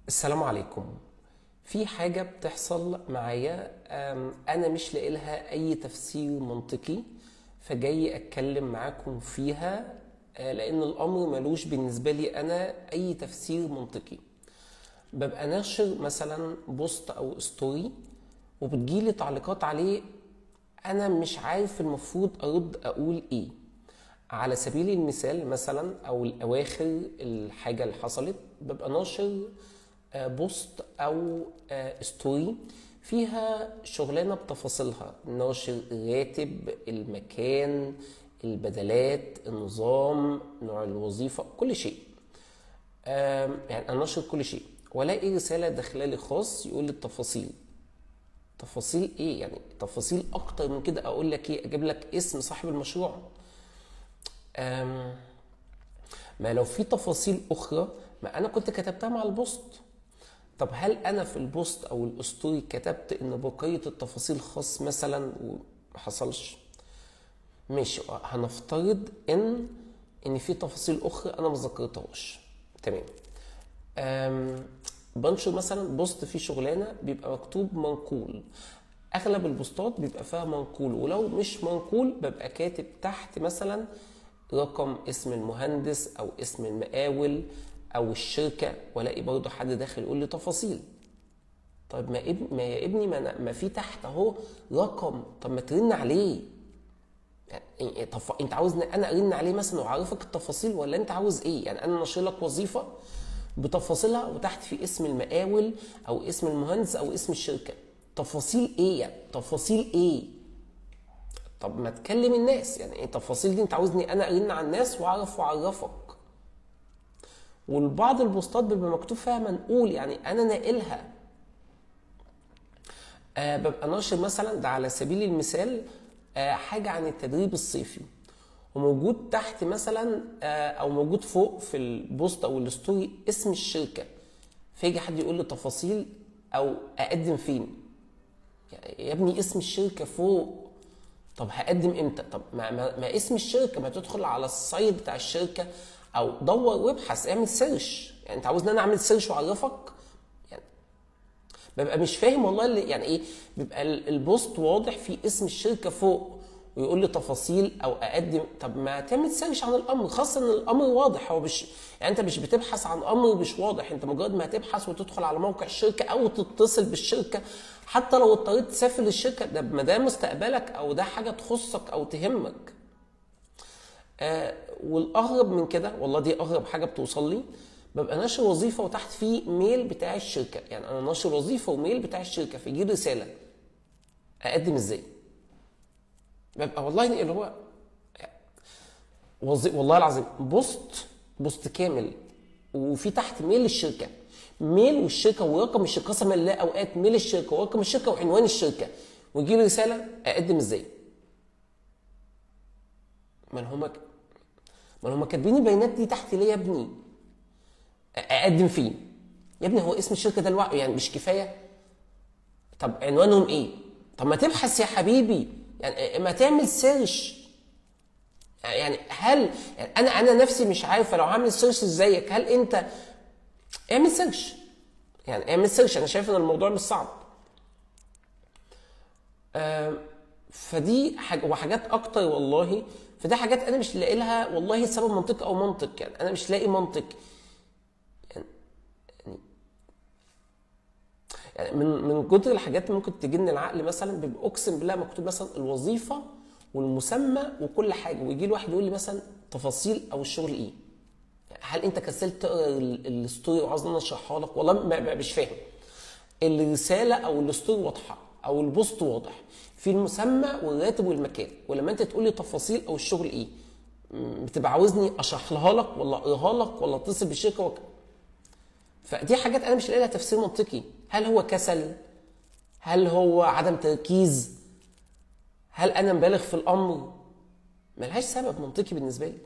السلام عليكم. في حاجة بتحصل معايا، أنا مش لاقي لها أي تفسير منطقي، فجاي أتكلم معاكم فيها. لأن الأمر ملوش بالنسبة لي أنا أي تفسير منطقي. ببقى ناشر مثلا بوست أو ستوري وبتجيلي تعليقات عليه، أنا مش عارف المفروض أرد أقول إيه. على سبيل المثال مثلا او الاواخر الحاجه اللي حصلت، ببقى ناشر بوست او ستوري فيها شغلانه بتفاصيلها، ناشر الراتب، المكان، البدلات، النظام، نوع الوظيفه، كل شيء. يعني انا ناشر كل شيء، والاقي رساله داخلالي خاص يقول لي التفاصيل. تفاصيل ايه؟ يعني تفاصيل اكتر من كده. اقول لك ايه؟ اجيب لك اسم صاحب المشروع؟ ما لو في تفاصيل اخرى ما انا كنت كتبتها مع البوست. طب هل انا في البوست او الاسطوري كتبت ان بقيه التفاصيل خاص مثلا وما حصلش؟ ماشي، هنفترض ان في تفاصيل اخرى انا ما ذكرتهاش. تمام. بنشر مثلا بوست فيه شغلانه بيبقى مكتوب منقول. اغلب البوستات بيبقى فيها منقول، ولو مش منقول ببقى كاتب تحت مثلا رقم اسم المهندس او اسم المقاول او الشركه، والاقي برضه حد داخل يقول لي تفاصيل. طيب ما يا ابني، ما في تحت اهو رقم، طب ما ترن عليه. يعني انت عاوزني انا ارن عليه مثلا واعرفك التفاصيل، ولا انت عاوز ايه؟ يعني انا ناشر لك وظيفه بتفاصيلها وتحت في اسم المقاول او اسم المهندس او اسم الشركه. تفاصيل ايه يعني؟ تفاصيل ايه؟ طب ما تكلم الناس. يعني التفاصيل دي انت عاوزني انا ارن على الناس واعرف واعرفك؟ والبعض البوستات بيبقى مكتوب فيها منقول، يعني انا ناقلها. ببقى ناشر مثلا، ده على سبيل المثال، حاجه عن التدريب الصيفي، وموجود تحت مثلا او موجود فوق في البوست او الستوري اسم الشركه، فيجي حد يقول لي تفاصيل او اقدم فين. يعني يا ابني اسم الشركه فوق، طب هقدم امتى؟ طب ما اسم الشركه، ما تدخل على السايت بتاع الشركه او دور وابحث، اعمل سيرش. يعني انت عاوزني انا اعمل سيرش واعرفك؟ يعني ببقى مش فاهم والله اللي يعني ايه. بيبقى البوست واضح فيه اسم الشركه فوق ويقول لي تفاصيل او اقدم. طب ما تعمل سيرش عن الامر، خاصه ان الامر واضح. هو مش يعني انت مش بتبحث عن امر مش واضح، انت مجرد ما هتبحث وتدخل على موقع الشركه او تتصل بالشركه، حتى لو اضطريت تسافر للشركه، ده ما ده مستقبلك او ده حاجه تخصك او تهمك. والاغرب من كده، والله دي اغرب حاجه بتوصل لي، ببقى ناشر وظيفه وتحت فيه ميل بتاع الشركه. يعني انا ناشر وظيفه وميل بتاع الشركه، فيجي رساله اقدم ازاي؟ ببقى والله اللي هو والله العظيم بوست كامل وفي تحت ميل الشركه، ميل والشركه ورقم الشركه، قسما بالله اوقات ميل الشركه ورقم الشركه وعنوان الشركه، ويجي لي رساله اقدم ازاي؟ ما هم ما هم كاتبين البيانات دي تحت ليه يا ابني؟ اقدم فين؟ يا ابني هو اسم الشركه ده الوقت يعني مش كفايه؟ طب عنوانهم ايه؟ طب ما تبحث يا حبيبي، يعني ما تعمل سيرش. يعني هل يعني انا نفسي مش عارف لو هعمل سيرش زيك، هل انت اعمل سيرش؟ يعني اعمل سيرش، انا شايف ان الموضوع مش صعب. فدي حاجة وحاجات اكتر والله. فدي حاجات انا مش لاقي لها والله سبب منطقي او منطق، يعني انا مش لاقي منطق. يعني من كتر الحاجات اللي ممكن تجن العقل، مثلا بيبقى اقسم بالله مكتوب مثلا الوظيفه والمسمى وكل حاجه، ويجي لي واحد يقول لي مثلا تفاصيل او الشغل ايه. هل انت كسلت تقرا الستوري وعاوز انا اشرحها لك؟ والله مش فاهم. الرساله او الستوري واضحه او البوست واضح في المسمى والراتب والمكان، ولما انت تقول لي تفاصيل او الشغل ايه، بتبقى عاوزني اشرحها لك ولا اقراها لك ولا اتصل بالشركه فدي حاجات انا مش لاقي لها تفسير منطقي. هل هو كسل؟ هل هو عدم تركيز؟ هل انا مبالغ في الامر؟ ملهاش سبب منطقي بالنسبه لي.